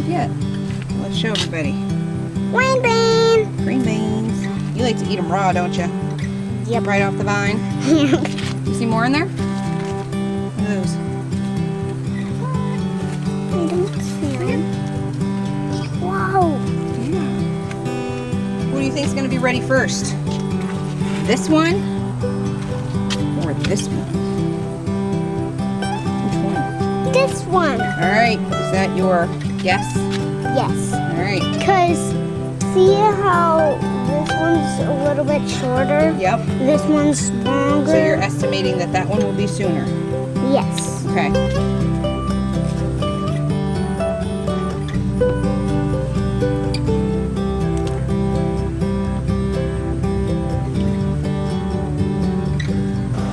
started yet. Let's show everybody. Green beans. Green beans. You like to eat them raw, don't you? Yep. Right off the vine. You see more in there? Look at those. I don't see them. Wow. Yeah. What do you think is going to be ready first? This one or this one? Which one? This one. All right. Is that your guess? Yes. All right. Because see how this one's a little bit shorter? Yep. This one's longer. So you're estimating that that one will be sooner? Yes. Okay.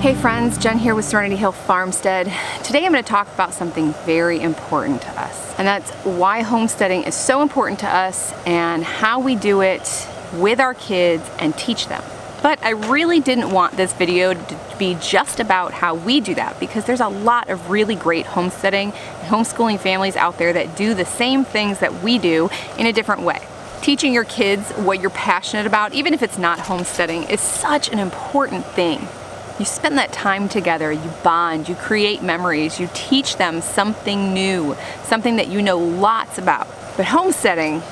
Hey friends, Jen here with Serenity Hill Farmstead. Today I'm going to talk about something very important to us, and that's why homesteading is so important to us and how we do it with our kids and teach them. But I really didn't want this video to be just about how we do that, because there's a lot of really great homesteading and homeschooling families out there that do the same things that we do in a different way. Teaching your kids what you're passionate about, even if it's not homesteading, is such an important thing. You spend that time together, you bond, you create memories, you teach them something new, something that you know lots about. But homesteading,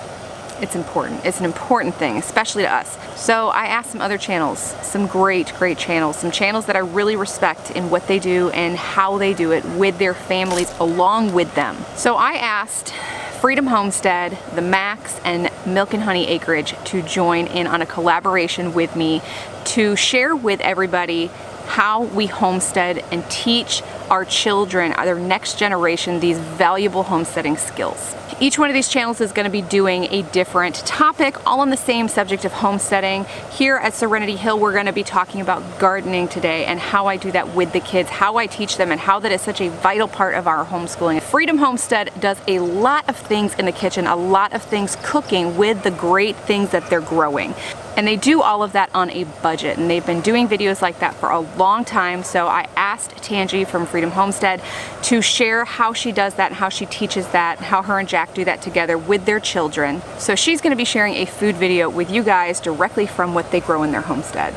it's important. It's an important thing, especially to us. So I asked some other channels, some great channels, some channels that I really respect in what they do and how they do it with their families along with them. So I asked Freedom Homestead, the Max, and Milk and Honey Acreage to join in on a collaboration with me to share with everybody how we homestead and teach our children, their next generation, these valuable homesteading skills. Each one of these channels is going to be doing a different topic, all on the same subject of homesteading. Here at Serenity Hill, we're going to be talking about gardening today and how I do that with the kids, how I teach them, and how that is such a vital part of our homeschooling. Freedom Homestead does a lot of things in the kitchen, a lot of things cooking with the great things that they're growing. And they do all of that on a budget, and they've been doing videos like that for a long time. So I asked Tangi from Freedom Homestead to share how she does that and how she teaches that, how her and Jack do that together with their children. So she's going to be sharing a food video with you guys directly from what they grow in their homestead.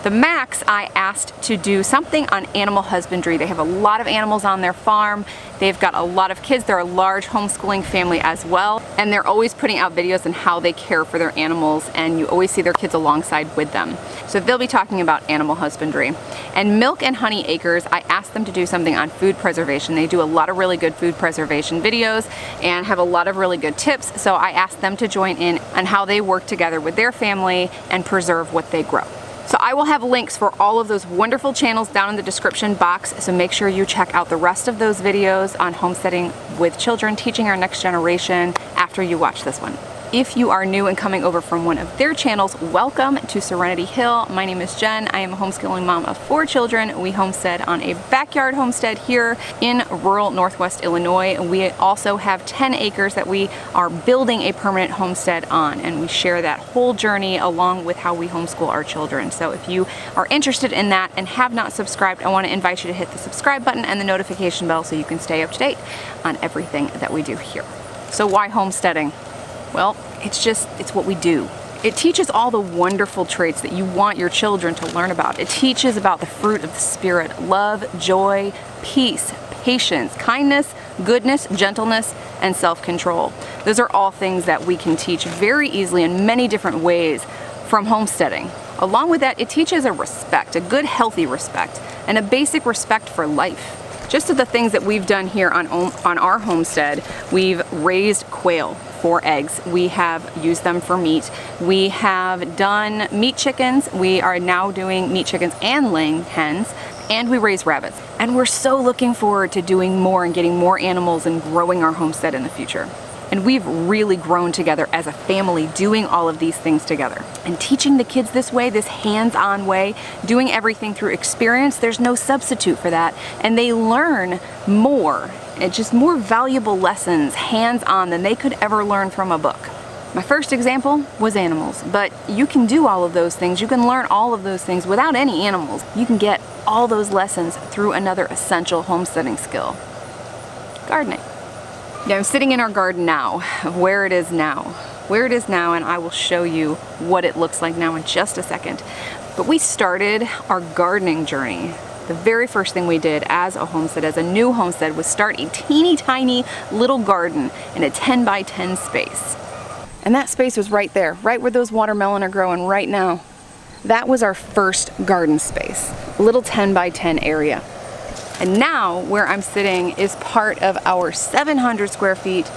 The Max, I asked to do something on animal husbandry. They have a lot of animals on their farm. They've got a lot of kids. They're a large homeschooling family as well. And they're always putting out videos on how they care for their animals, and you always see their kids alongside with them. So they'll be talking about animal husbandry. And Milk and Honey Acres, I asked them to do something on food preservation. They do a lot of really good food preservation videos and have a lot of really good tips. So I asked them to join in on how they work together with their family and preserve what they grow. So I will have links for all of those wonderful channels down in the description box, so make sure you check out the rest of those videos on homesteading with children, teaching our next generation, after you watch this one. If you are new and coming over from one of their channels, welcome to Serenity Hill. My name is Jen. I am a homeschooling mom of 4 children. We homestead on a backyard homestead here in rural Northwest Illinois. We also have 10 acres that we are building a permanent homestead on, and we share that whole journey along with how we homeschool our children. So if you are interested in that and have not subscribed, I want to invite you to hit the subscribe button and the notification bell so you can stay up to date on everything that we do here. So why homesteading? Well, it's what we do. It teaches all the wonderful traits that you want your children to learn about. It teaches about the fruit of the Spirit: love, joy, peace, patience, kindness, goodness, gentleness, and self-control. Those are all things that we can teach very easily in many different ways from homesteading. Along with that, it teaches a respect, a good, healthy respect, and a basic respect for life. Just of the things that we've done here on our homestead, we've raised quail for eggs. We have used them for meat. We have done meat chickens. We are now doing meat chickens and laying hens, and we raise rabbits. And we're so looking forward to doing more and getting more animals and growing our homestead in the future. And we've really grown together as a family doing all of these things together. And teaching the kids this way, this hands-on way, doing everything through experience, there's no substitute for that. And they learn more, and just more valuable lessons hands-on than they could ever learn from a book. My first example was animals, but you can do all of those things. You can learn all of those things without any animals. You can get all those lessons through another essential homesteading skill: gardening. Yeah, I'm sitting in our garden now, of where it is now. And I will show you what it looks like now in just a second. But we started our gardening journey. The very first thing we did as a homestead, as a new homestead, was start a teeny tiny little garden in a 10 by 10 space. And that space was right there, right where those watermelon are growing right now. That was our first garden space, a little 10 by 10 area. And now where I'm sitting is part of our 700 square feet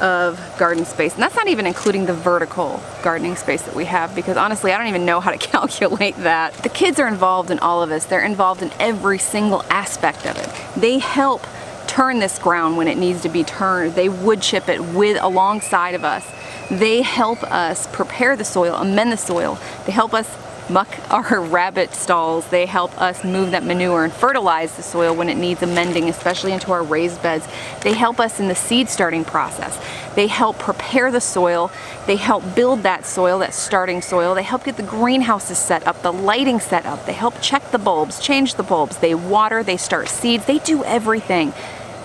of garden space. And that's not even including the vertical gardening space that we have, because honestly, I don't even know how to calculate that. The kids are involved in all of this. They're involved in every single aspect of it. They help turn this ground when it needs to be turned. They wood chip it alongside of us. They help us prepare the soil, amend the soil. They help us muck our rabbit stalls. They help us move that manure and fertilize the soil when it needs amending, especially into our raised beds. They help us in the seed starting process. They help prepare the soil. They help build that soil, that starting soil. They help get the greenhouses set up, the lighting set up. They help check the bulbs, change the bulbs. They water, they start seeds. They do everything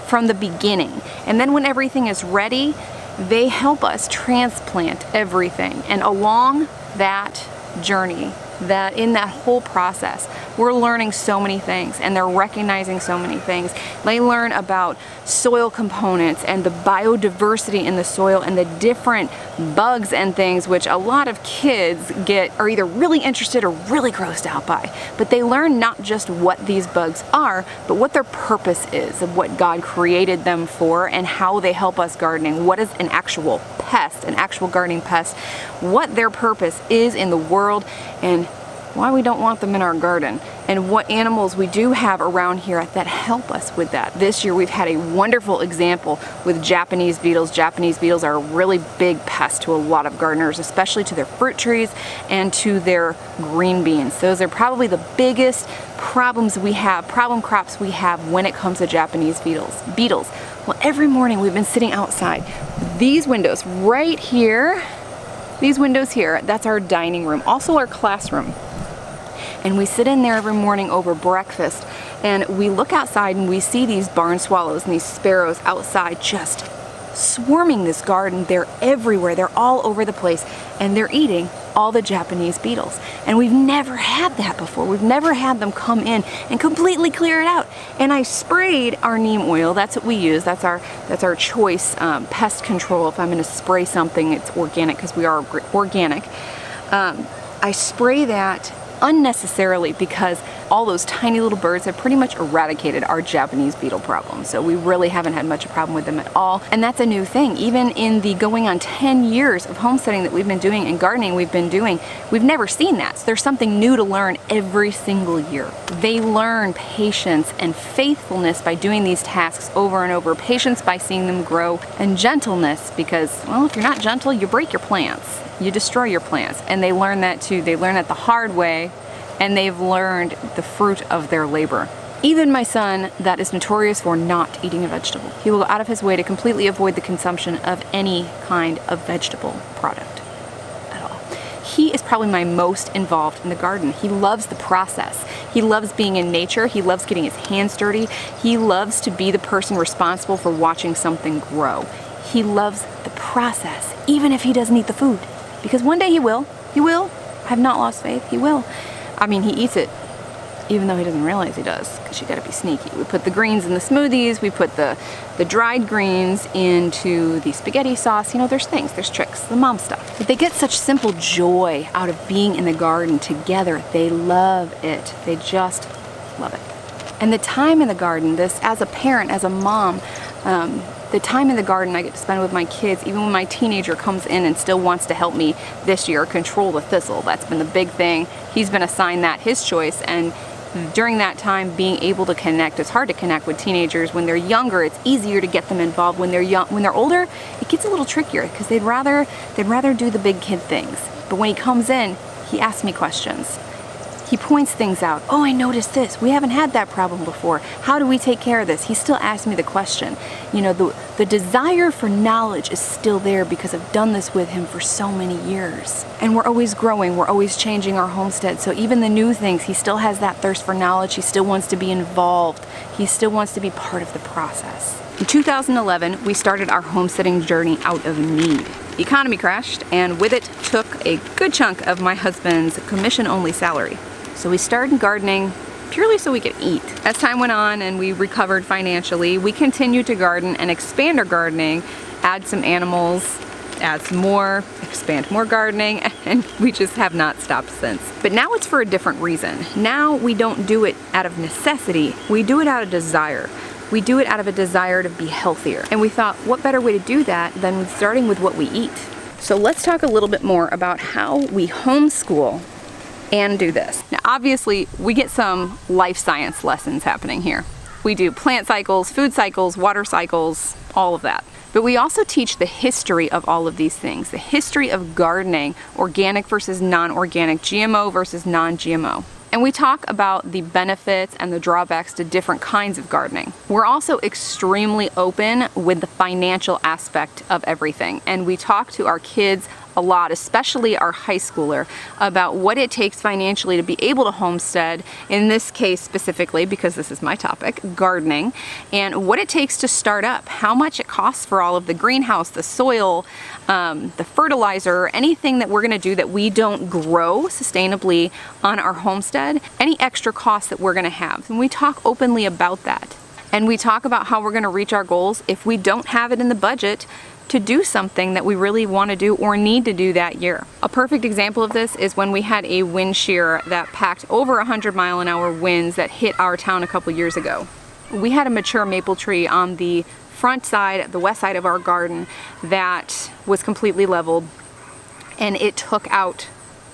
from the beginning. And then when everything is ready, they help us transplant everything. And along that journey, that in that whole process, we're learning so many things, and they're recognizing so many things. They learn about soil components and the biodiversity in the soil and the different bugs and things, which a lot of kids are either really interested or really grossed out by. But they learn not just what these bugs are, but what their purpose is, of what God created them for, and how they help us gardening. What is an actual pest, an actual gardening pest, what their purpose is in the world, and why we don't want them in our garden, and what animals we do have around here that help us with that. This year we've had a wonderful example with Japanese beetles. Japanese beetles are a really big pest to a lot of gardeners, especially to their fruit trees and to their green beans. Those are probably the biggest problems we have, problem crops we have when it comes to Japanese beetles. Well, every morning we've been sitting outside. These windows right here, these windows here, that's our dining room, also our classroom. And we sit in there every morning over breakfast, and we look outside and we see these barn swallows and these sparrows outside just swarming this garden. They're everywhere, they're all over the place, and they're eating all the Japanese beetles. And we've never had that before. We've never had them come in and completely clear it out. And I sprayed our neem oil. That's what we use. That's our choice pest control. If I'm going to spray something, it's organic, because we are organic. I spray that unnecessarily because all those tiny little birds have pretty much eradicated our Japanese beetle problem. So we really haven't had much of a problem with them at all. And that's a new thing. Even in the going on 10 years of homesteading that we've been doing and gardening we've been doing, we've never seen that. So there's something new to learn every single year. They learn patience and faithfulness by doing these tasks over and over. Patience by seeing them grow, and gentleness because, well, if you're not gentle, you break your plants. You destroy your plants. And they learn that too. They learn that the hard way, and they've learned the fruit of their labor. Even my son, that is notorious for not eating a vegetable. He will go out of his way to completely avoid the consumption of any kind of vegetable product at all. He is probably my most involved in the garden. He loves the process. He loves being in nature. He loves getting his hands dirty. He loves to be the person responsible for watching something grow. He loves the process, even if he doesn't eat the food. Because one day he will. He will. I have not lost faith. He will. I mean, he eats it, even though he doesn't realize he does, because you gotta be sneaky. We put the greens in the smoothies, we put the dried greens into the spaghetti sauce. You know, there's things, there's tricks, the mom stuff. But they get such simple joy out of being in the garden together. They love it. They just love it. And the time in the garden, this, as a parent, as a mom, the time in the garden I get to spend with my kids, even when my teenager comes in and still wants to help me this year control the thistle. That's been the big thing. He's been assigned that, his choice, and during that time being able to connect. It's hard to connect with teenagers when they're younger. It's easier to get them involved. When they're young, when they're older, it gets a little trickier because they'd rather do the big kid things. But when he comes in, he asks me questions. He points things out. Oh, I noticed this. We haven't had that problem before. How do we take care of this? He still asks me the question. You know, the desire for knowledge is still there because I've done this with him for so many years. And we're always growing. We're always changing our homestead. So even the new things, he still has that thirst for knowledge. He still wants to be involved. He still wants to be part of the process. In 2011, we started our homesteading journey out of need. The economy crashed, and with it took a good chunk of my husband's commission-only salary. So we started gardening purely so we could eat. As time went on and we recovered financially, we continued to garden and expand our gardening, add some animals, add some more, expand more gardening, and we just have not stopped since. But now it's for a different reason. Now we don't do it out of necessity, we do it out of desire. We do it out of a desire to be healthier. And we thought, what better way to do that than starting with what we eat? So let's talk a little bit more about how we homeschool and do this. Now, obviously, we get some life science lessons happening here. We do plant cycles, food cycles, water cycles, all of that. But we also teach the history of all of these things, the history of gardening, organic versus non-organic, GMO versus non-GMO. And we talk about the benefits and the drawbacks to different kinds of gardening. We're also extremely open with the financial aspect of everything. And we talk to our kids a lot, especially our high schooler, about what it takes financially to be able to homestead, in this case specifically, because this is my topic, gardening, and what it takes to start up, how much it costs for all of the greenhouse, the soil, the fertilizer, anything that we're gonna do that we don't grow sustainably on our homestead, any extra costs that we're gonna have. And we talk openly about that. And we talk about how we're gonna reach our goals if we don't have it in the budget to do something that we really want to do or need to do that year. A perfect example of this is when we had a wind shear that packed over 100-mile-an-hour winds that hit our town a couple years ago. We had a mature maple tree on the front side, the west side of our garden, that was completely leveled, and it took out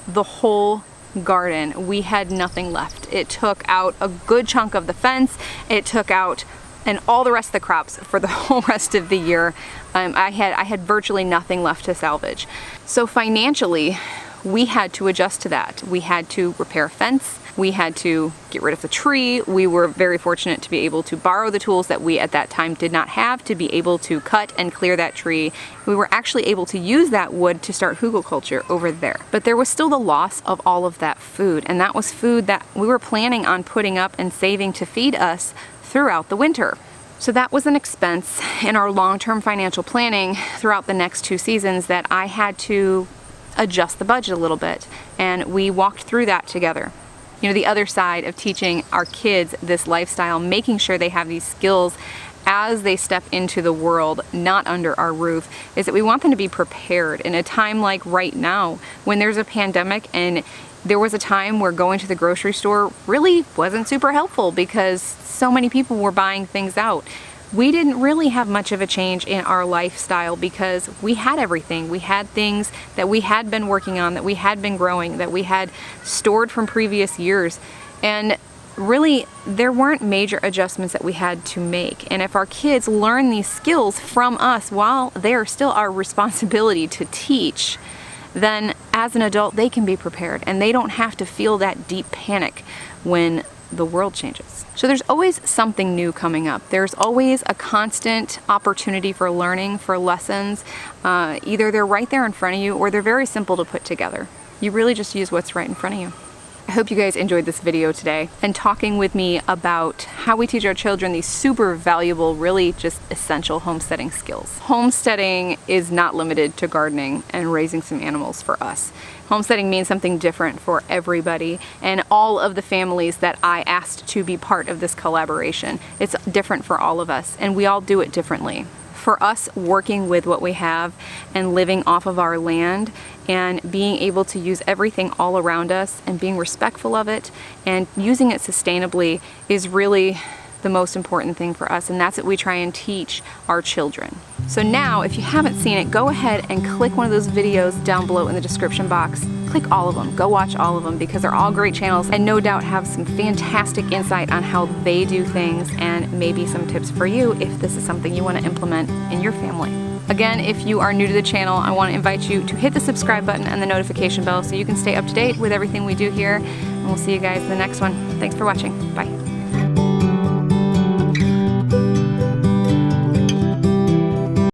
the whole garden. We had nothing left. It took out a good chunk of the fence. It took out and all the rest of the crops for the whole rest of the year. I had virtually nothing left to salvage. So financially, we had to adjust to that. We had to repair a fence. We had to get rid of the tree. We were very fortunate to be able to borrow the tools that we at that time did not have to be able to cut and clear that tree. We were actually able to use that wood to start hugelkultur over there. But there was still the loss of all of that food, and that was food that we were planning on putting up and saving to feed us throughout the winter. So that was an expense in our long-term financial planning throughout the next 2 seasons that I had to adjust the budget a little bit, and we walked through that together. You know, the other side of teaching our kids this lifestyle, making sure they have these skills as they step into the world, not under our roof, is that we want them to be prepared in a time like right now when there's a pandemic, and there was a time where going to the grocery store really wasn't super helpful because so many people were buying things out. We didn't really have much of a change in our lifestyle because we had everything. We had things that we had been working on, that we had been growing, that we had stored from previous years. And really, there weren't major adjustments that we had to make. And if our kids learn these skills from us while they're still our responsibility to teach, then as an adult, they can be prepared and they don't have to feel that deep panic when the world changes. So there's always something new coming up. There's always a constant opportunity for learning, for lessons. Either they're right there in front of you or they're very simple to put together. You really just use what's right in front of you. I hope you guys enjoyed this video today and talking with me about how we teach our children these super valuable, really just essential homesteading skills. Homesteading is not limited to gardening and raising some animals for us. Homesteading means something different for everybody and all of the families that I asked to be part of this collaboration. It's different for all of us and we all do it differently. For us, working with what we have and living off of our land and being able to use everything all around us and being respectful of it and using it sustainably is really the most important thing for us, and that's what we try and teach our children. So now, if you haven't seen it, go ahead and click one of those videos down below in the description box. Click all of them, go watch all of them because they're all great channels and no doubt have some fantastic insight on how they do things and maybe some tips for you if this is something you want to implement in your family. Again, if you are new to the channel, I want to invite you to hit the subscribe button and the notification bell so you can stay up to date with everything we do here. And we'll see you guys in the next one. Thanks for watching. Bye.